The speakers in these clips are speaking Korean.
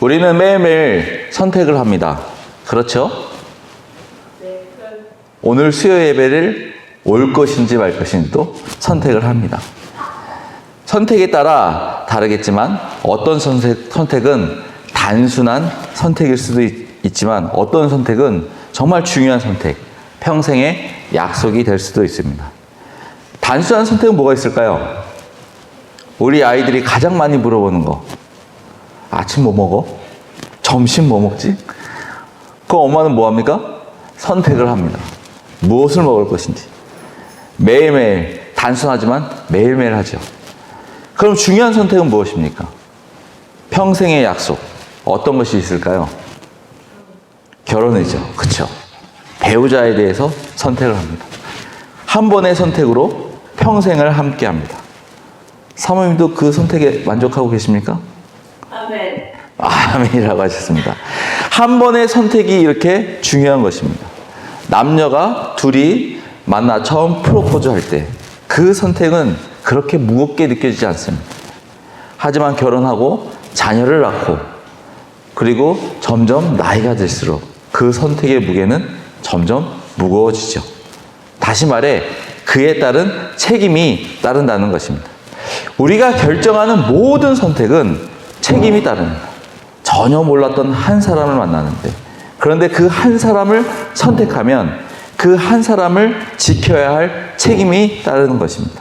우리는 매일매일 선택을 합니다. 그렇죠? 오늘 수요 예배를 올 것인지 말 것인지도 선택을 합니다. 선택에 따라 다르겠지만 어떤 선택은 단순한 선택일 수도 있지만 어떤 선택은 정말 중요한 선택, 평생의 약속이 될 수도 있습니다. 단순한 선택은 뭐가 있을까요? 우리 아이들이 가장 많이 물어보는 거. 아침 뭐 먹어? 점심 뭐 먹지? 그럼 엄마는 뭐 합니까? 선택을 합니다. 무엇을 먹을 것인지. 매일매일, 단순하지만 매일매일 하죠. 그럼 중요한 선택은 무엇입니까? 평생의 약속. 어떤 것이 있을까요? 결혼이죠. 그렇죠? 배우자에 대해서 선택을 합니다. 한 번의 선택으로 평생을 함께 합니다. 사모님도 그 선택에 만족하고 계십니까? 아멘. 아멘이라고 하셨습니다. 한 번의 선택이 이렇게 중요한 것입니다. 남녀가 둘이 만나 처음 프로포즈 할 때 그 선택은 그렇게 무겁게 느껴지지 않습니다. 하지만 결혼하고 자녀를 낳고 그리고 점점 나이가 들수록 그 선택의 무게는 점점 무거워지죠. 다시 말해 그에 따른 책임이 따른다는 것입니다. 우리가 결정하는 모든 선택은 책임이 따릅니다. 전혀 몰랐던 한 사람을 만나는데 그런데 그 한 사람을 선택하면 그 한 사람을 지켜야 할 책임이 따르는 것입니다.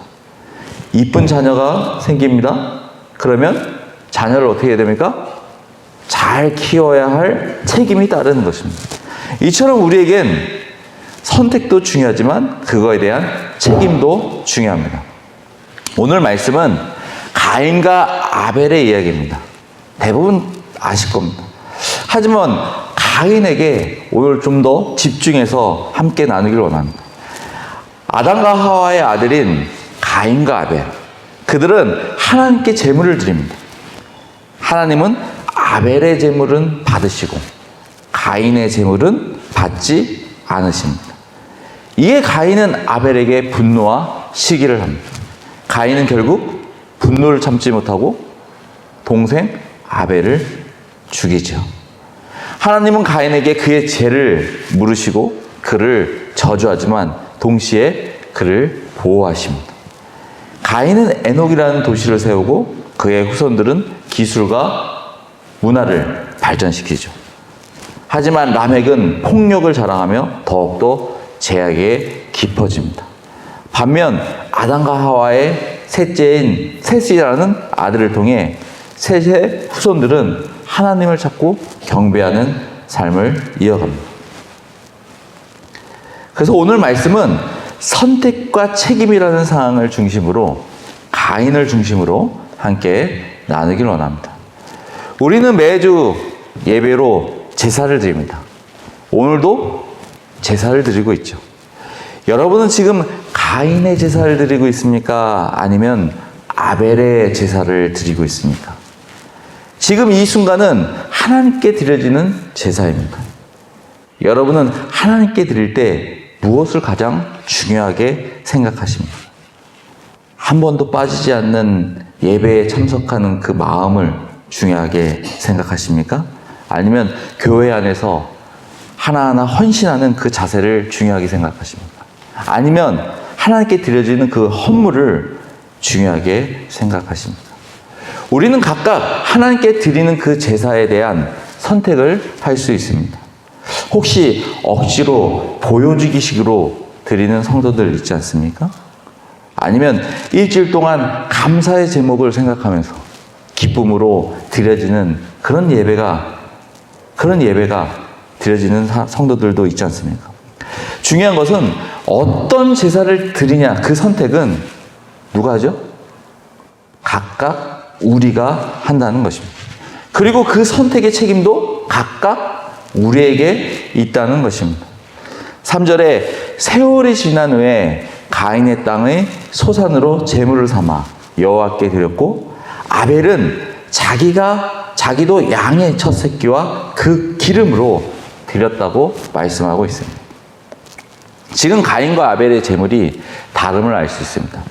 이쁜 자녀가 생깁니다. 그러면 자녀를 어떻게 해야 됩니까? 잘 키워야 할 책임이 따르는 것입니다. 이처럼 우리에겐 선택도 중요하지만 그거에 대한 책임도 중요합니다. 오늘 말씀은 가인과 아벨의 이야기입니다. 대부분 아실 겁니다. 하지만 가인에게 오늘 좀 더 집중해서 함께 나누기를 원합니다. 아담과 하와의 아들인 가인과 아벨, 그들은 하나님께 제물을 드립니다. 하나님은 아벨의 제물은 받으시고 가인의 제물은 받지 않으십니다. 이에 가인은 아벨에게 분노와 시기를 합니다. 가인은 결국 분노를 참지 못하고 동생 아벨을 죽이죠. 하나님은 가인에게 그의 죄를 물으시고 그를 저주하지만 동시에 그를 보호하십니다. 가인은 에녹이라는 도시를 세우고 그의 후손들은 기술과 문화를 발전시키죠. 하지만 라멕은 폭력을 자랑하며 더욱더 죄악에 깊어집니다. 반면 아담과 하와의 셋째인 셋이라는 아들을 통해 셋의 후손들은 하나님을 찾고 경배하는 삶을 이어갑니다. 그래서 오늘 말씀은 선택과 책임이라는 사항을 중심으로 가인을 중심으로 함께 나누기를 원합니다. 우리는 매주 예배로 제사를 드립니다. 오늘도 제사를 드리고 있죠. 여러분은 지금 가인의 제사를 드리고 있습니까? 아니면 아벨의 제사를 드리고 있습니까? 지금 이 순간은 하나님께 드려지는 제사입니다. 여러분은 하나님께 드릴 때 무엇을 가장 중요하게 생각하십니까? 한 번도 빠지지 않는 예배에 참석하는 그 마음을 중요하게 생각하십니까? 아니면 교회 안에서 하나하나 헌신하는 그 자세를 중요하게 생각하십니까? 아니면 하나님께 드려지는 그 헌물을 중요하게 생각하십니까? 우리는 각각 하나님께 드리는 그 제사에 대한 선택을 할 수 있습니다. 혹시 억지로 보여주기식으로 드리는 성도들 있지 않습니까? 아니면 일주일 동안 감사의 제목을 생각하면서 기쁨으로 드려지는 그런 예배가 드려지는 성도들도 있지 않습니까? 중요한 것은 어떤 제사를 드리냐, 그 선택은 누가 하죠? 각각 우리가 한다는 것입니다. 그리고 그 선택의 책임도 각각 우리에게 있다는 것입니다. 3절에 세월이 지난 후에 가인의 땅의 소산으로 제물을 삼아 여호와께 드렸고 아벨은 자기도 양의 첫 새끼와 그 기름으로 드렸다고 말씀하고 있습니다. 지금 가인과 아벨의 제물이 다름을 알 수 있습니다.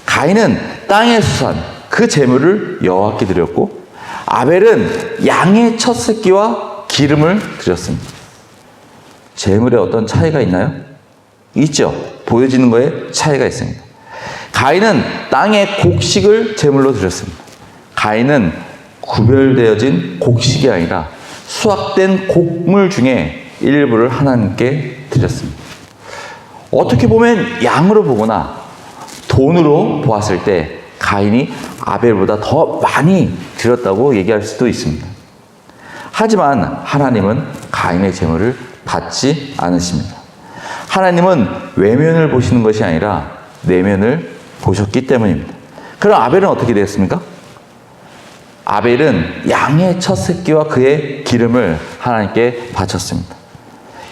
가인은 땅의 수산, 그 제물을 여호와께 드렸고 아벨은 양의 첫 새끼와 기름을 드렸습니다. 제물에 어떤 차이가 있나요? 있죠. 보여지는 거에 차이가 있습니다. 가인은 땅의 곡식을 제물로 드렸습니다. 가인은 구별되어진 곡식이 아니라 수확된 곡물 중에 일부를 하나님께 드렸습니다. 어떻게 보면 양으로 보거나 돈으로 보았을 때 가인이 아벨보다 더 많이 드렸다고 얘기할 수도 있습니다. 하지만 하나님은 가인의 제물을 받지 않으십니다. 하나님은 외면을 보시는 것이 아니라 내면을 보셨기 때문입니다. 그럼 아벨은 어떻게 되었습니까? 아벨은 양의 첫 새끼와 그의 기름을 하나님께 바쳤습니다.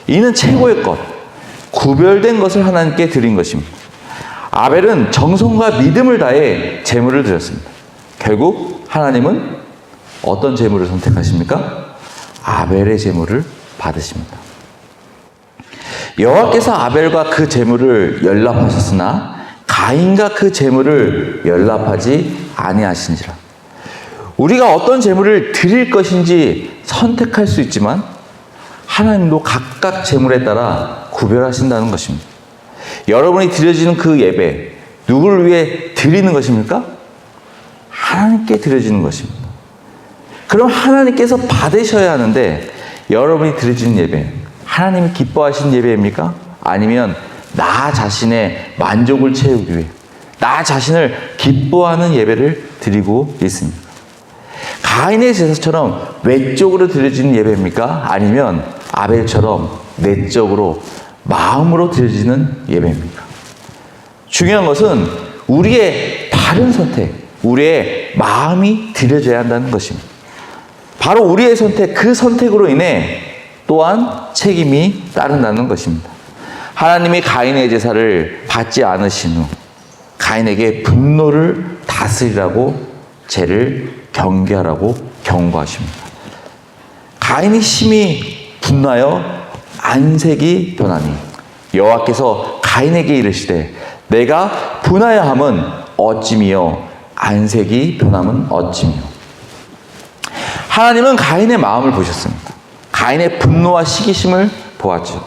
이는 최고의 것, 구별된 것을 하나님께 드린 것입니다. 아벨은 정성과 믿음을 다해 제물을 드렸습니다. 결국 하나님은 어떤 제물을 선택하십니까? 아벨의 제물을 받으십니다. 여호와께서 아벨과 그 제물을 연락하셨으나 가인과 그 제물을 연락하지 아니하신지라. 우리가 어떤 제물을 드릴 것인지 선택할 수 있지만 하나님도 각각 제물에 따라 구별하신다는 것입니다. 여러분이 드려지는 그 예배, 누구를 위해 드리는 것입니까? 하나님께 드려지는 것입니다. 그럼 하나님께서 받으셔야 하는데 여러분이 드려지는 예배, 하나님이 기뻐하시는 예배입니까? 아니면 나 자신의 만족을 채우기 위해 나 자신을 기뻐하는 예배를 드리고 있습니까? 가인의 제사처럼 외적으로 드려지는 예배입니까? 아니면 아벨처럼 내적으로 마음으로 드려지는 예배입니까? 중요한 것은 우리의 바른 선택, 우리의 마음이 드려져야 한다는 것입니다. 바로 우리의 선택, 그 선택으로 인해 또한 책임이 따른다는 것입니다. 하나님이 가인의 제사를 받지 않으신 후 가인에게 분노를 다스리라고 죄를 경계하라고 경고하십니다. 가인이 심히 분노하여 안색이 변하니 여호와께서 가인에게 이르시되 내가 분하여함은 어찌미요 안색이 변함은 어찌미요. 하나님은 가인의 마음을 보셨습니다. 가인의 분노와 시기심을 보았죠.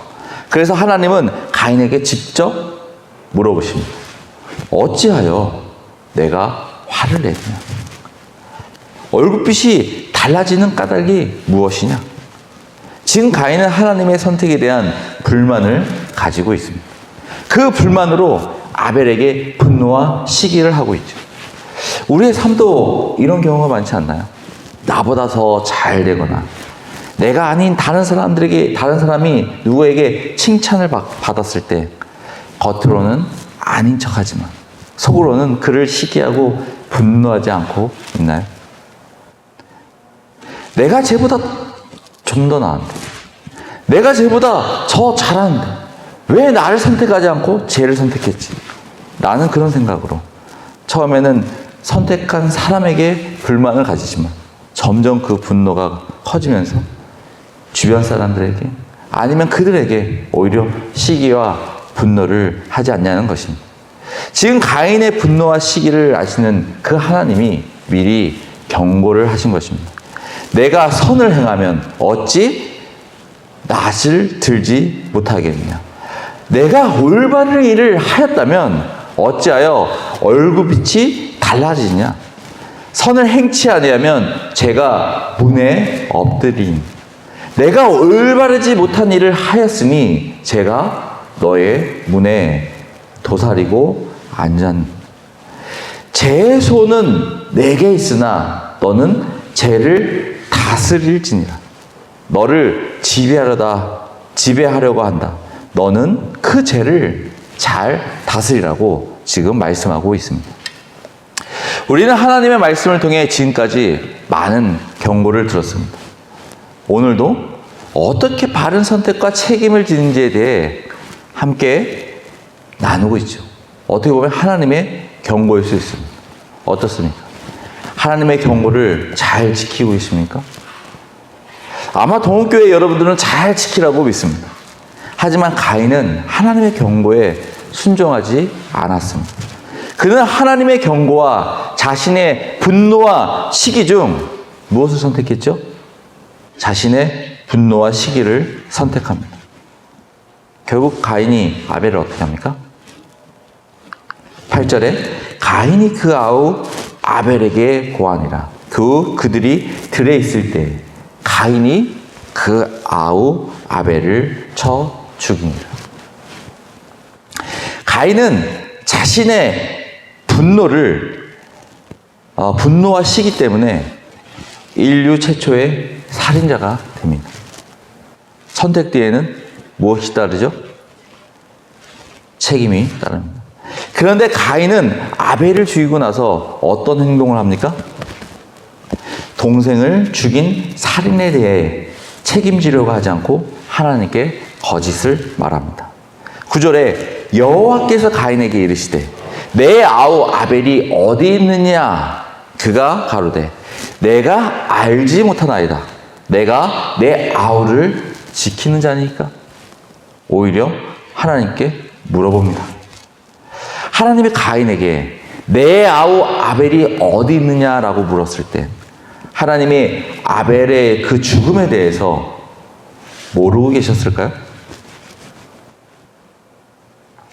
그래서 하나님은 가인에게 직접 물어보십니다. 어찌하여 내가 화를 내느냐? 얼굴빛이 달라지는 까닭이 무엇이냐? 지금 가인은 하나님의 선택에 대한 불만을 가지고 있습니다. 그 불만으로 아벨에게 분노와 시기를 하고 있죠. 우리의 삶도 이런 경우가 많지 않나요? 나보다 더 잘 되거나 내가 아닌 다른 사람이 누구에게 칭찬을 받았을 때 겉으로는 아닌 척하지만 속으로는 그를 시기하고 분노하지 않고 있나요? 내가 쟤보다 좀 더 나은데, 내가 쟤보다 더 잘하는데 왜 나를 선택하지 않고 쟤를 선택했지? 나는 그런 생각으로 처음에는 선택한 사람에게 불만을 가지지만 점점 그 분노가 커지면서 주변 사람들에게 아니면 그들에게 오히려 시기와 분노를 하지 않냐는 것입니다. 지금 가인의 분노와 시기를 아시는 그 하나님이 미리 경고를 하신 것입니다. 내가 선을 행하면 어찌 낯을 들지 못하겠느냐? 내가 올바른 일을 하였다면 어찌하여 얼굴빛이 달라지냐? 선을 행치 아니하면 제가 문에 엎드리니 내가 올바르지 못한 일을 하였으니 제가 너의 문에 도사리고 앉았니. 제 손은 내게 있으나 너는 죄를 다스릴지니라. 너를 지배하려고 한다. 너는 그 죄를 잘 다스리라고 지금 말씀하고 있습니다. 우리는 하나님의 말씀을 통해 지금까지 많은 경고를 들었습니다. 오늘도 어떻게 바른 선택과 책임을 지는지에 대해 함께 나누고 있죠. 어떻게 보면 하나님의 경고일 수 있습니다. 어떻습니까? 하나님의 경고를 잘 지키고 있습니까? 아마 동국교회 여러분들은 잘 지키라고 믿습니다. 하지만 가인은 하나님의 경고에 순종하지 않았습니다. 그는 하나님의 경고와 자신의 분노와 시기 중 무엇을 선택했죠? 자신의 분노와 시기를 선택합니다. 결국 가인이 아벨을 어떻게 합니까? 8절에 가인이 그 아우 아벨에게 고하니라. 그들이 들에 있을 때 가인이 그 아우 아벨을 쳐 죽이니라. 가인은 자신의 분노와 시기 때문에 인류 최초의 살인자가 됩니다. 선택 뒤에는 무엇이 따르죠? 책임이 따릅니다. 그런데 가인은 아벨을 죽이고 나서 어떤 행동을 합니까? 동생을 죽인 살인에 대해 책임지려고 하지 않고 하나님께 거짓을 말합니다. 9절에 여호와께서 가인에게 이르시되 내 아우 아벨이 어디 있느냐? 그가 가로되 내가 알지 못하나이다. 내가 내 아우를 지키는 자니까. 오히려 하나님께 물어봅니다. 하나님이 가인에게 내 아우 아벨이 어디 있느냐라고 물었을 때 하나님이 아벨의 그 죽음에 대해서 모르고 계셨을까요?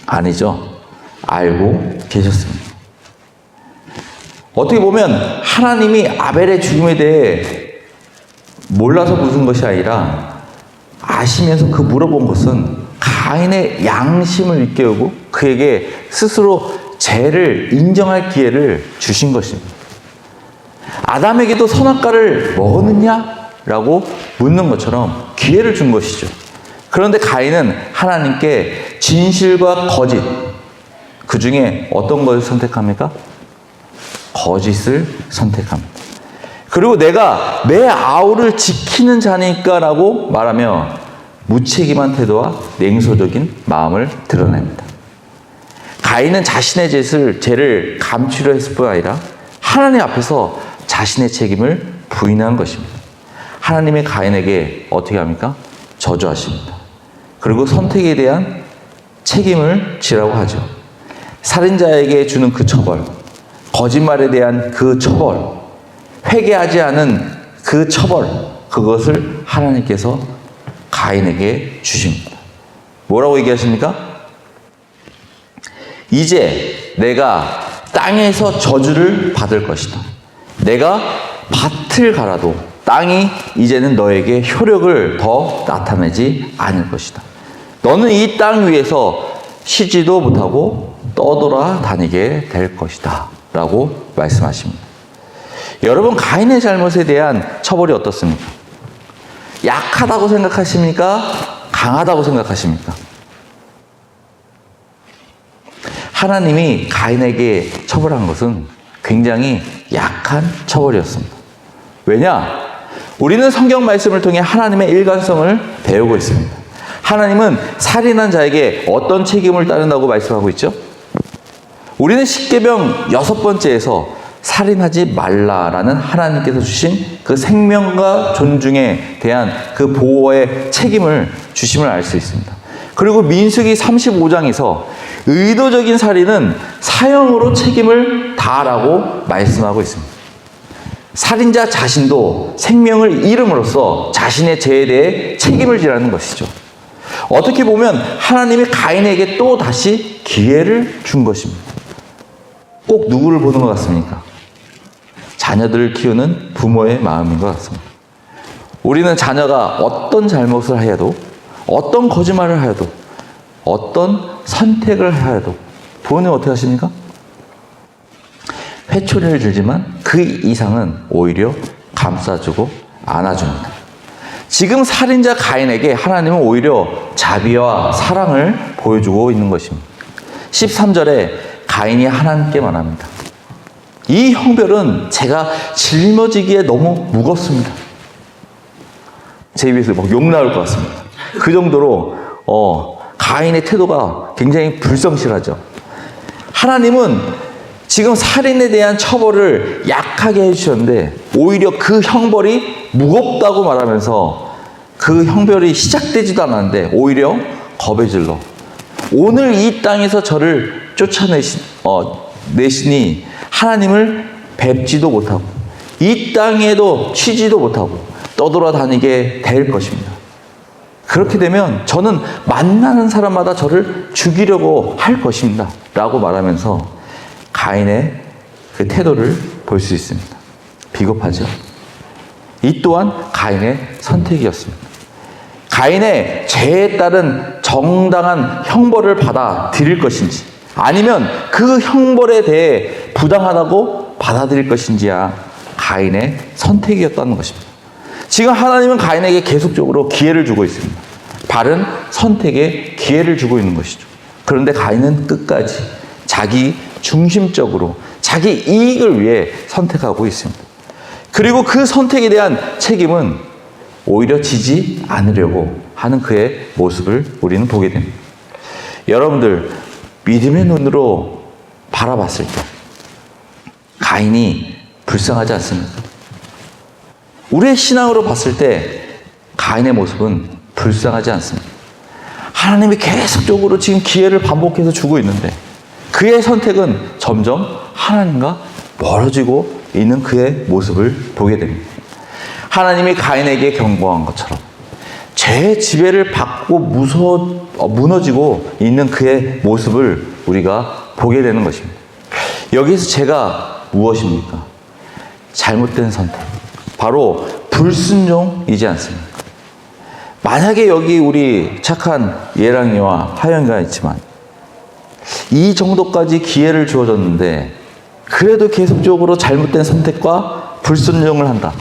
아니죠. 알고 계셨습니다. 어떻게 보면 하나님이 아벨의 죽음에 대해 몰라서 묻은 것이 아니라 아시면서 그 물어본 것은 가인의 양심을 일깨우고 그에게 스스로 죄를 인정할 기회를 주신 것입니다. 아담에게도 선악과를 먹었느냐? 라고 묻는 것처럼 기회를 준 것이죠. 그런데 가인은 하나님께 진실과 거짓, 그 중에 어떤 것을 선택합니까? 거짓을 선택합니다. 그리고 내가 내 아우를 지키는 자니까 라고 말하며 무책임한 태도와 냉소적인 마음을 드러냅니다. 가인은 자신의 죄를 감추려 했을 뿐 아니라 하나님 앞에서 자신의 책임을 부인한 것입니다. 하나님의 가인에게 어떻게 합니까? 저주하십니다. 그리고 선택에 대한 책임을 지라고 하죠. 살인자에게 주는 그 처벌, 거짓말에 대한 그 처벌, 회개하지 않은 그 처벌, 그것을 하나님께서 가인에게 주십니다. 뭐라고 얘기하십니까? 이제 내가 땅에서 저주를 받을 것이다. 내가 밭을 갈아도 땅이 이제는 너에게 효력을 더 나타내지 않을 것이다. 너는 이 땅 위에서 쉬지도 못하고 떠돌아 다니게 될 것이다. 라고 말씀하십니다. 여러분, 가인의 잘못에 대한 처벌이 어떻습니까? 약하다고 생각하십니까? 강하다고 생각하십니까? 하나님이 가인에게 처벌한 것은 굉장히 약한 처벌이었습니다. 왜냐? 우리는 성경 말씀을 통해 하나님의 일관성을 배우고 있습니다. 하나님은 살인한 자에게 어떤 책임을 따른다고 말씀하고 있죠? 우리는 십계명 6번째에서 살인하지 말라라는 하나님께서 주신 그 생명과 존중에 대한 그 보호의 책임을 주심을 알 수 있습니다. 그리고 민수기 35장에서 의도적인 살인은 사형으로 책임을 다하라고 말씀하고 있습니다. 살인자 자신도 생명을 잃음으로써 자신의 죄에 대해 책임을 지라는 것이죠. 어떻게 보면 하나님이 가인에게 또 다시 기회를 준 것입니다. 꼭 누구를 보는 것 같습니까? 자녀들을 키우는 부모의 마음인 것 같습니다. 우리는 자녀가 어떤 잘못을 하여도, 어떤 거짓말을 하여도, 어떤 선택을 하여도 부모님 어떻게 하십니까? 회초리를 들지만 그 이상은 오히려 감싸주고 안아줍니다. 지금 살인자 가인에게 하나님은 오히려 자비와 사랑을 보여주고 있는 것입니다. 13절에 가인이 하나님께 말합니다. 이 형벌은 제가 짊어지기에 너무 무겁습니다. 제 입에서 막 욕 나올 것 같습니다. 그 정도로 가인의 태도가 굉장히 불성실하죠. 하나님은 지금 살인에 대한 처벌을 약하게 해주셨는데 오히려 그 형벌이 무겁다고 말하면서 그 형벌이 시작되지도 않았는데 오히려 겁에 질러 오늘 이 땅에서 저를 쫓아내시니 하나님을 뵙지도 못하고 이 땅에도 치지도 못하고 떠돌아다니게 될 것입니다. 그렇게 되면 저는 만나는 사람마다 저를 죽이려고 할 것입니다. 라고 말하면서 가인의 그 태도를 볼 수 있습니다. 비겁하죠. 이 또한 가인의 선택이었습니다. 가인의 죄에 따른 정당한 형벌을 받아들일 것인지 아니면 그 형벌에 대해 부당하다고 받아들일 것인지야 가인의 선택이었다는 것입니다. 지금 하나님은 가인에게 계속적으로 기회를 주고 있습니다. 바른 선택에 기회를 주고 있는 것이죠. 그런데 가인은 끝까지 자기 중심적으로 자기 이익을 위해 선택하고 있습니다. 그리고 그 선택에 대한 책임은 오히려 지지 않으려고 하는 그의 모습을 우리는 보게 됩니다. 여러분들, 믿음의 눈으로 바라봤을 때 가인이 불쌍하지 않습니까? 우리의 신앙으로 봤을 때 가인의 모습은 불쌍하지 않습니다. 하나님이 계속적으로 지금 기회를 반복해서 주고 있는데 그의 선택은 점점 하나님과 멀어지고 있는 그의 모습을 보게 됩니다. 하나님이 가인에게 경고한 것처럼 죄의 지배를 받고 무너지고 있는 그의 모습을 우리가 보게 되는 것입니다. 여기서 죄가 무엇입니까? 잘못된 선택. 바로 불순종이지 않습니까? 만약에 여기 우리 착한 예랑이와 하영이가 있지만 이 정도까지 기회를 주어졌는데 그래도 계속적으로 잘못된 선택과 불순종을 한다.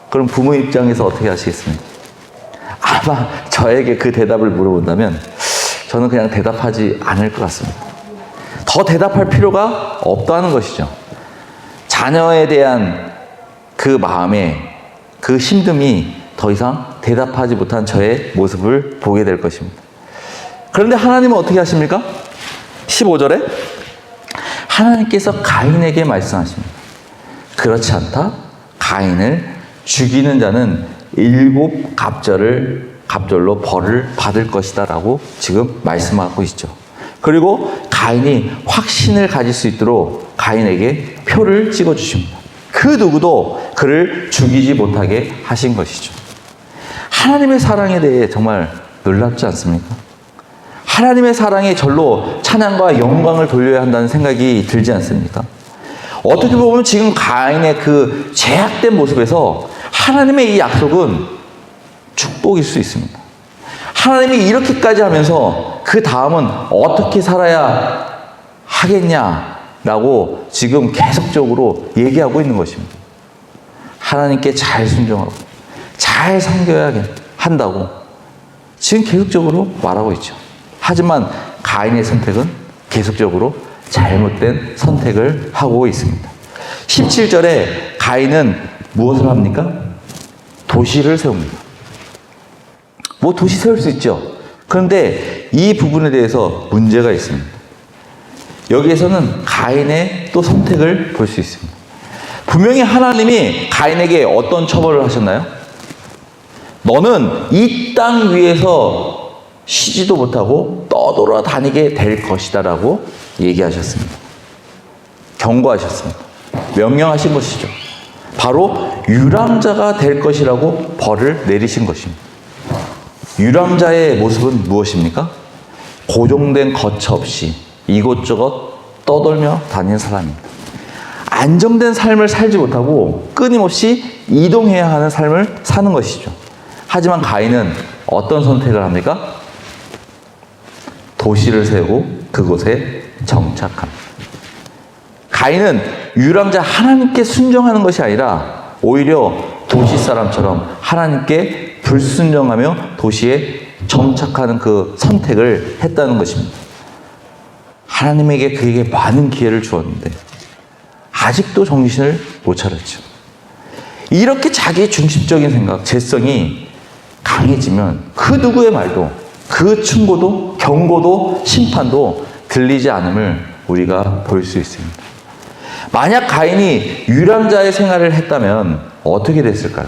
그럼 부모 입장에서 어떻게 하시겠습니까? 아마 저에게 그 대답을 물어본다면 저는 그냥 대답하지 않을 것 같습니다. 더 대답할 필요가 없다는 것이죠. 자녀에 대한 그 마음에 그 힘듦이 더 이상 대답하지 못한 저의 모습을 보게 될 것입니다. 그런데 하나님은 어떻게 하십니까? 15절에 하나님께서 가인에게 말씀하십니다. 그렇지 않다. 가인을 죽이는 자는 7 갑절로 벌을 받을 것이다 라고 지금 말씀하고 있죠. 그리고 가인이 확신을 가질 수 있도록 가인에게 표를 찍어주십니다. 그 누구도 그를 죽이지 못하게 하신 것이죠. 하나님의 사랑에 대해 정말 놀랍지 않습니까? 하나님의 사랑에 절로 찬양과 영광을 돌려야 한다는 생각이 들지 않습니까? 어떻게 보면 지금 가인의 그 죄악된 모습에서 하나님의 이 약속은 축복일 수 있습니다. 하나님이 이렇게까지 하면서 그 다음은 어떻게 살아야 하겠냐라고 지금 계속적으로 얘기하고 있는 것입니다. 하나님께 잘 순종하고 잘 섬겨야 한다고 지금 계속적으로 말하고 있죠. 하지만 가인의 선택은 계속적으로 잘못된 선택을 하고 있습니다. 17절에 가인은 무엇을 합니까? 도시를 세웁니다. 뭐 도시 세울 수 있죠. 그런데 이 부분에 대해서 문제가 있습니다. 여기에서는 가인의 또 선택을 볼 수 있습니다. 분명히 하나님이 가인에게 어떤 처벌을 하셨나요? 너는 이 땅 위에서 쉬지도 못하고 떠돌아다니게 될 것이다 라고 얘기하셨습니다. 경고하셨습니다. 명령하신 것이죠. 바로 유람자가 될 것이라고 벌을 내리신 것입니다. 유람자의 모습은 무엇입니까? 고정된 거처 없이 이곳저곳 떠돌며 다니는 사람입니다. 안정된 삶을 살지 못하고 끊임없이 이동해야 하는 삶을 사는 것이죠. 하지만 가인은 어떤 선택을 합니까? 도시를 세우고 그곳에 정착합니다. 가인은 유람자 하나님께 순종하는 것이 아니라 오히려 도시 사람처럼 하나님께 불순종하며 도시에 정착하는 그 선택을 했다는 것입니다. 하나님에게 그에게 많은 기회를 주었는데 아직도 정신을 못 차렸죠. 이렇게 자기 중심적인 생각, 재성이 강해지면 그 누구의 말도, 그 충고도, 경고도, 심판도 들리지 않음을 우리가 볼 수 있습니다. 만약 가인이 유람자의 생활을 했다면 어떻게 됐을까요?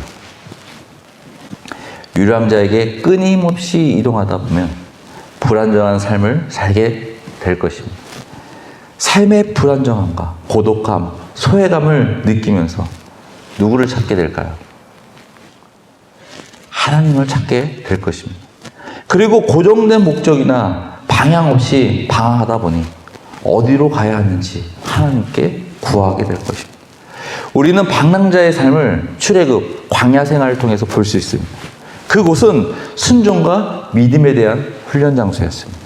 유람자에게 끊임없이 이동하다 보면 불안정한 삶을 살게 될 것입니다. 삶의 불안정함과 고독함, 소외감을 느끼면서 누구를 찾게 될까요? 하나님을 찾게 될 것입니다. 그리고 고정된 목적이나 방향 없이 방황하다 보니 어디로 가야 하는지 하나님께 구하게 될 것입니다. 우리는 방랑자의 삶을 출애굽, 광야 생활을 통해서 볼 수 있습니다. 그곳은 순종과 믿음에 대한 훈련 장소였습니다.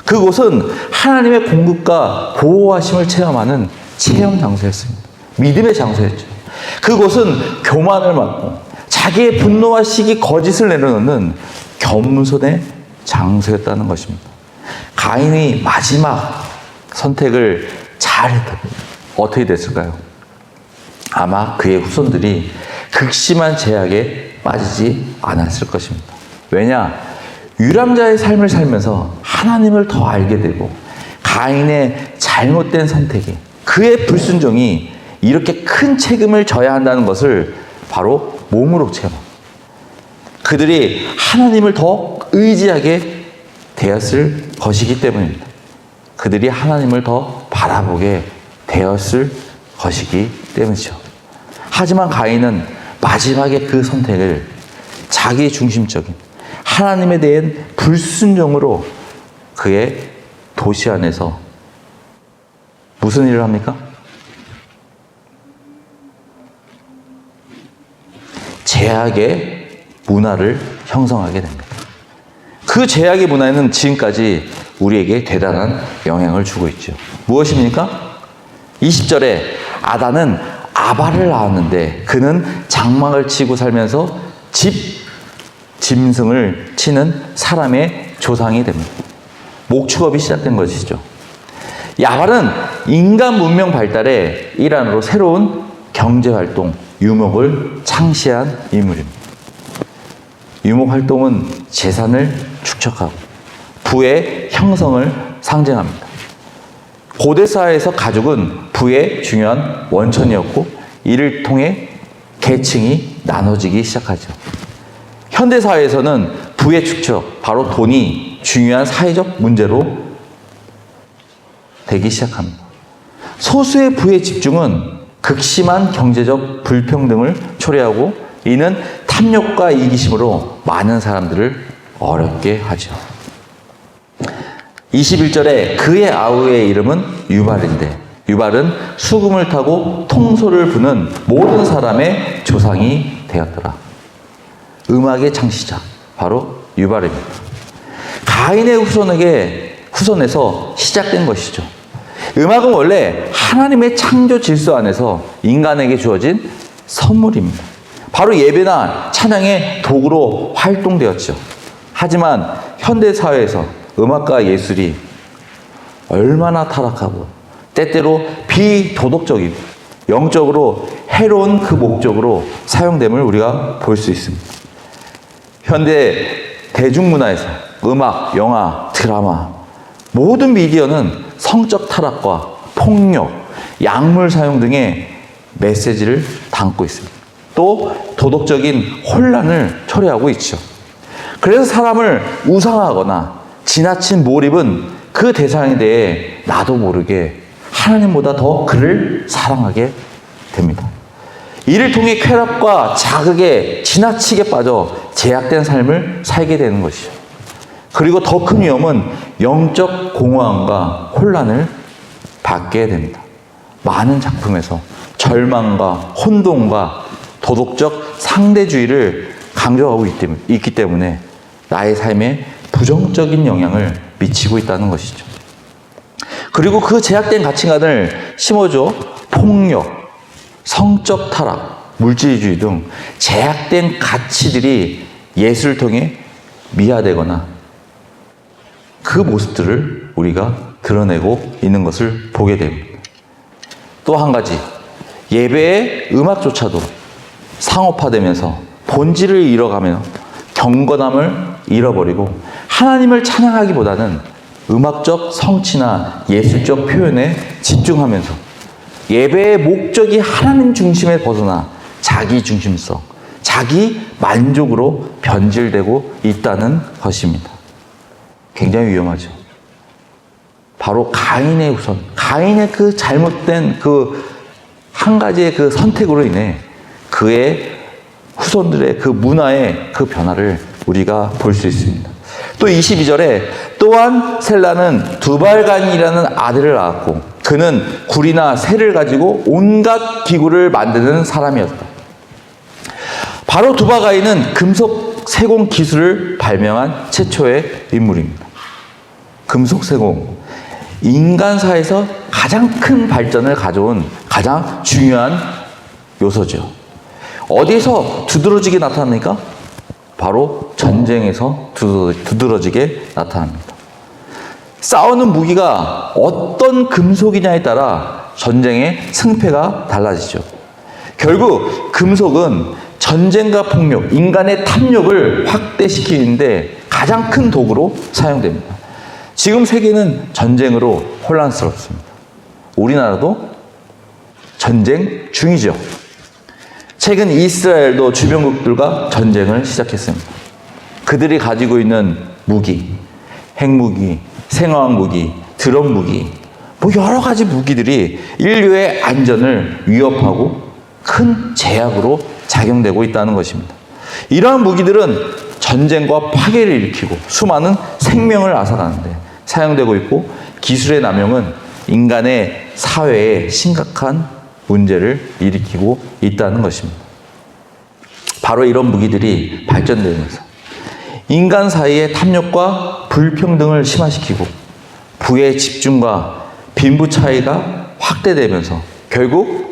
그곳은 하나님의 공급과 보호하심을 체험하는 체험 장소였습니다. 믿음의 장소였죠. 그곳은 교만을 막고 자기의 분노와 시기, 거짓을 내려놓는 겸손의 장소였다는 것입니다. 가인이 마지막 선택을 잘했다면 어떻게 됐을까요? 아마 그의 후손들이 극심한 제약에 빠지지 않았을 것입니다. 왜냐? 유람자의 삶을 살면서 하나님을 더 알게 되고 가인의 잘못된 선택이, 그의 불순종이 이렇게 큰 책임을 져야 한다는 것을 바로 몸으로 체험합니다. 그들이 하나님을 더 의지하게 되었을 것이기 때문입니다. 그들이 하나님을 더 바라보게 되었을 것이기 때문이죠. 하지만 가인은 마지막에 그 선택을 자기 중심적인 하나님에 대한 불순종으로 그의 도시 안에서 무슨 일을 합니까? 제약의 문화를 형성하게 됩니다. 그 제약의 문화는 지금까지 우리에게 대단한 영향을 주고 있죠. 무엇입니까? 20절에 아단은 아발을 낳았는데 그는 장막을 치고 살면서 짐승을 치는 사람의 조상이 됩니다. 목축업이 시작된 것이죠. 야발은 인간 문명 발달의 일환으로 새로운 경제활동, 유목을 창시한 인물입니다. 유목활동은 재산을 축적하고 부의 형성을 상징합니다. 고대 사회에서 가족은 부의 중요한 원천이었고 이를 통해 계층이 나눠지기 시작하죠. 현대 사회에서는 부의 축적, 바로 돈이 중요한 사회적 문제로 되기 시작합니다. 소수의 부의 집중은 극심한 경제적 불평등을 초래하고 이는 탐욕과 이기심으로 많은 사람들을 어렵게 하죠. 21절에 그의 아우의 이름은 유발인데 유발은 수금을 타고 통소를 부는 모든 사람의 조상이 되었더라. 음악의 창시자 바로 유발입니다. 가인의 후손에서 시작된 것이죠. 음악은 원래 하나님의 창조 질서 안에서 인간에게 주어진 선물입니다. 바로 예배나 찬양의 도구로 활동되었죠. 하지만 현대 사회에서 음악과 예술이 얼마나 타락하고 때때로 비도덕적이고 영적으로 해로운 그 목적으로 사용됨을 우리가 볼 수 있습니다. 현대 대중문화에서 음악, 영화, 드라마 모든 미디어는 성적 타락과 폭력, 약물 사용 등의 메시지를 담고 있습니다. 또 도덕적인 혼란을 초래하고 있죠. 그래서 사람을 우상화하거나 지나친 몰입은 그 대상에 대해 나도 모르게 하나님보다 더 그를 사랑하게 됩니다. 이를 통해 쾌락과 자극에 지나치게 빠져 제약된 삶을 살게 되는 것이죠. 그리고 더 큰 위험은 영적 공허함과 혼란을 받게 됩니다. 많은 작품에서 절망과 혼돈과 도덕적 상대주의를 강조하고 있기 때문에 나의 삶에 부정적인 영향을 미치고 있다는 것이죠. 그리고 그 제약된 가치관을 심어줘 폭력, 성적 타락, 물질주의 등 제약된 가치들이 예술을 통해 미화되거나 그 모습들을 우리가 드러내고 있는 것을 보게 됩니다. 또 한 가지, 예배의 음악조차도 상업화되면서 본질을 잃어가며 경건함을 잃어버리고 하나님을 찬양하기보다는 음악적 성취나 예술적 표현에 집중하면서 예배의 목적이 하나님 중심에 벗어나 자기 중심성, 자기 만족으로 변질되고 있다는 것입니다. 굉장히 위험하죠. 바로 가인의 후손, 가인의 그 잘못된 그 한 가지의 그 선택으로 인해 그의 후손들의 그 문화의 그 변화를 우리가 볼 수 있습니다. 또 22절에 또한 셀라는 두발간이라는 아들을 낳았고 그는 굴이나 새를 가지고 온갖 기구를 만드는 사람이었다. 바로 두발간이는 금속 세공 기술을 발명한 최초의 인물입니다. 금속 세공. 인간사에서 가장 큰 발전을 가져온 가장 중요한 요소죠. 어디에서 두드러지게 나타납니까? 바로 전쟁에서 두드러지게 나타납니다. 싸우는 무기가 어떤 금속이냐에 따라 전쟁의 승패가 달라지죠. 결국 금속은 전쟁과 폭력, 인간의 탐욕을 확대시키는데 가장 큰 도구로 사용됩니다. 지금 세계는 전쟁으로 혼란스럽습니다. 우리나라도 전쟁 중이죠. 최근 이스라엘도 주변국들과 전쟁을 시작했습니다. 그들이 가지고 있는 무기, 핵무기, 생화학무기, 드론 무기, 여러 가지 무기들이 인류의 안전을 위협하고 큰 제약으로 작용되고 있다는 것입니다. 이러한 무기들은 전쟁과 파괴를 일으키고 수많은 생명을 앗아가는데 사용되고 있고 기술의 남용은 인간의 사회에 심각한 문제를 일으키고 있다는 것입니다. 바로 이런 무기들이 발전되면서 인간 사이의 탐욕과 불평등을 심화시키고 부의 집중과 빈부 차이가 확대되면서 결국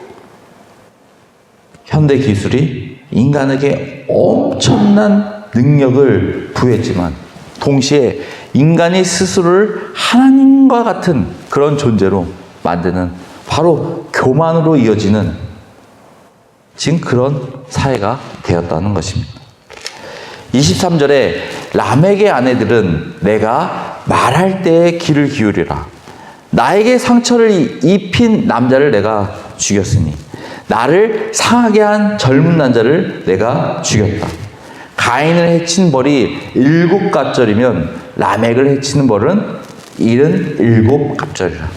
현대 기술이 인간에게 엄청난 능력을 부여했지만 동시에 인간이 스스로를 하나님과 같은 그런 존재로 만드는 바로 교만으로 이어지는 지금 그런 사회가 되었다는 것입니다. 23절에 라멕의 아내들은 내가 말할 때에 귀를 기울이라. 나에게 상처를 입힌 남자를 내가 죽였으니 나를 상하게 한 젊은 남자를 내가 죽였다. 가인을 해친 벌이 7갑절이면 라멕을 해치는 벌은 77갑절이라.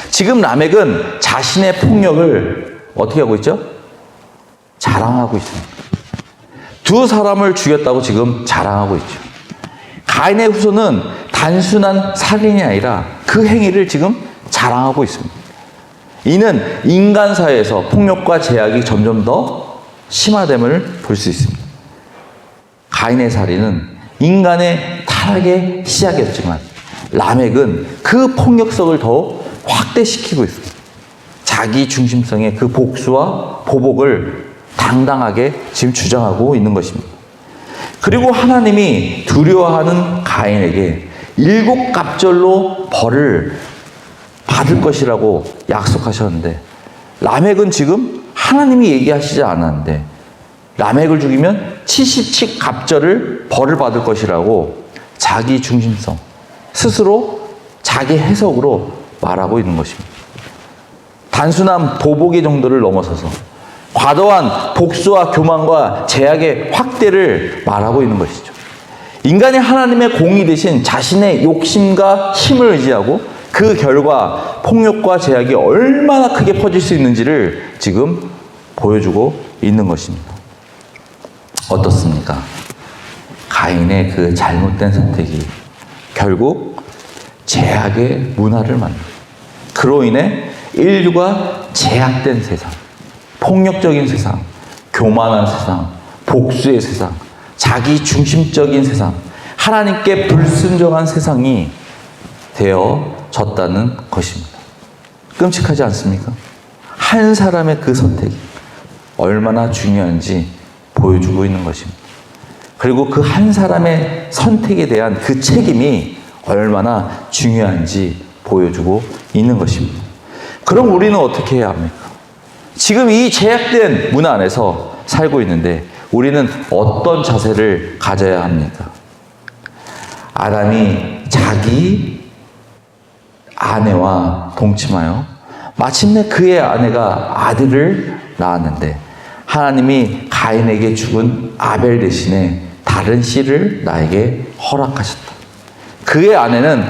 지금 라멕은 자신의 폭력을 어떻게 하고 있죠? 자랑하고 있습니다. 두 사람을 죽였다고 지금 자랑하고 있죠. 가인의 후손은 단순한 살인이 아니라 그 행위를 지금 자랑하고 있습니다. 이는 인간 사회에서 폭력과 제약이 점점 더 심화됨을 볼 수 있습니다. 가인의 살인은 인간의 타락의 시작이었지만 라멕은 그 폭력성을 더 확대시키고 있습니다. 자기 중심성의 그 복수와 보복을 당당하게 지금 주장하고 있는 것입니다. 그리고 하나님이 두려워하는 가인에게 7갑절로 벌을 받을 것이라고 약속하셨는데 라멕은 지금 하나님이 얘기하시지 않았는데 라멕을 죽이면 77갑절을 벌을 받을 것이라고 자기 중심성, 스스로 자기 해석으로 말하고 있는 것입니다. 단순한 보복의 정도를 넘어서서 과도한 복수와 교만과 제약의 확대를 말하고 있는 것이죠. 인간이 하나님의 공이 되신 자신의 욕심과 힘을 의지하고 그 결과 폭력과 제약이 얼마나 크게 퍼질 수 있는지를 지금 보여주고 있는 것입니다. 어떻습니까? 가인의 그 잘못된 선택이 결국 제약의 문화를 만듭니다. 그로 인해 인류가 제약된 세상, 폭력적인 세상, 교만한 세상, 복수의 세상, 자기 중심적인 세상, 하나님께 불순종한 세상이 되어졌다는 것입니다. 끔찍하지 않습니까? 한 사람의 그 선택이 얼마나 중요한지 보여주고 있는 것입니다. 그리고 그 한 사람의 선택에 대한 그 책임이 얼마나 중요한지 보여주고 있는 것입니다. 그럼 우리는 어떻게 해야 합니까? 지금 이 제약된 문화 안에서 살고 있는데 우리는 어떤 자세를 가져야 합니까? 아담이 자기 아내와 동침하여 마침내 그의 아내가 아들을 낳았는데 하나님이 가인에게 죽은 아벨 대신에 다른 씨를 나에게 허락하셨다. 그의 아내는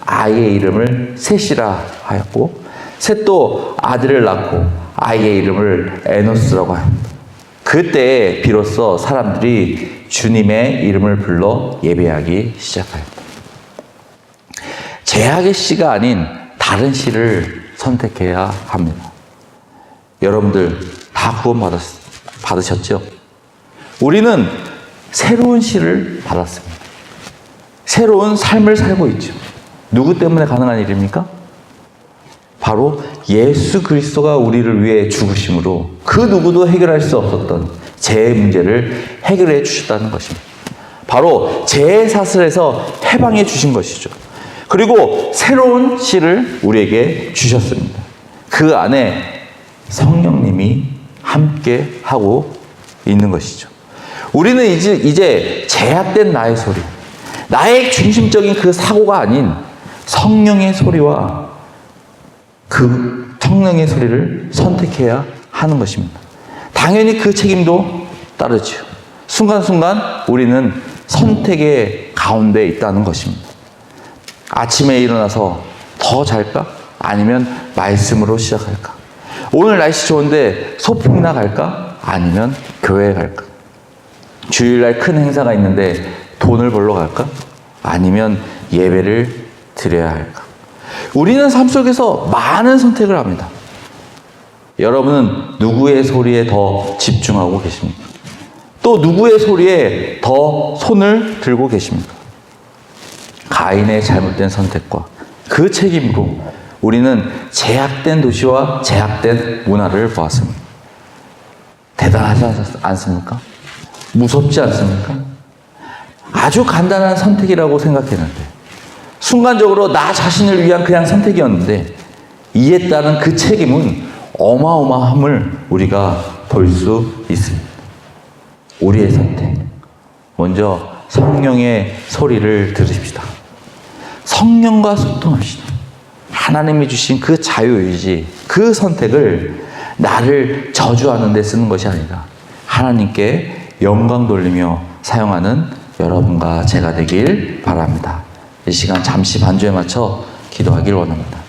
아이의 이름을 셋이라 하였고 셋도 아들을 낳고 아이의 이름을 에노스라고 합니다. 그때 비로소 사람들이 주님의 이름을 불러 예배하기 시작합니다. 제약의 씨가 아닌 다른 씨를 선택해야 합니다. 여러분들 다 구원 받으셨죠? 우리는 새로운 씨를 받았습니다. 새로운 삶을 살고 있죠. 누구 때문에 가능한 일입니까? 바로 예수 그리스도가 우리를 위해 죽으심으로 그 누구도 해결할 수 없었던 죄의 문제를 해결해 주셨다는 것입니다. 바로 죄의 사슬에서 해방해 주신 것이죠. 그리고 새로운 씨를 우리에게 주셨습니다. 그 안에 성령님이 함께 하고 있는 것이죠. 우리는 이제 제약된 나의 소리, 나의 중심적인 그 사고가 아닌 성령의 소리와 그 성령의 소리를 선택해야 하는 것입니다. 당연히 그 책임도 따르죠. 순간순간 우리는 선택의 가운데 있다는 것입니다. 아침에 일어나서 더 잘까? 아니면 말씀으로 시작할까? 오늘 날씨 좋은데 소풍이나 갈까? 아니면 교회에 갈까? 주일날 큰 행사가 있는데 돈을 벌러 갈까? 아니면 예배를 드려야 할까? 우리는 삶 속에서 많은 선택을 합니다. 여러분은 누구의 소리에 더 집중하고 계십니까? 또 누구의 소리에 더 손을 들고 계십니까? 가인의 잘못된 선택과 그 책임으로 우리는 제약된 도시와 제약된 문화를 보았습니다. 대단하지 않습니까? 무섭지 않습니까? 아주 간단한 선택이라고 생각했는데 순간적으로 나 자신을 위한 그냥 선택이었는데 이에 따른 그 책임은 어마어마함을 우리가 볼 수 있습니다. 우리의 선택. 먼저 성령의 소리를 들으십시다. 성령과 소통합시다. 하나님이 주신 그 자유의지, 그 선택을 나를 저주하는 데 쓰는 것이 아니라 하나님께 영광 돌리며 사용하는 여러분과 제가 되길 바랍니다. 이 시간 잠시 반주에 맞춰 기도하길 원합니다.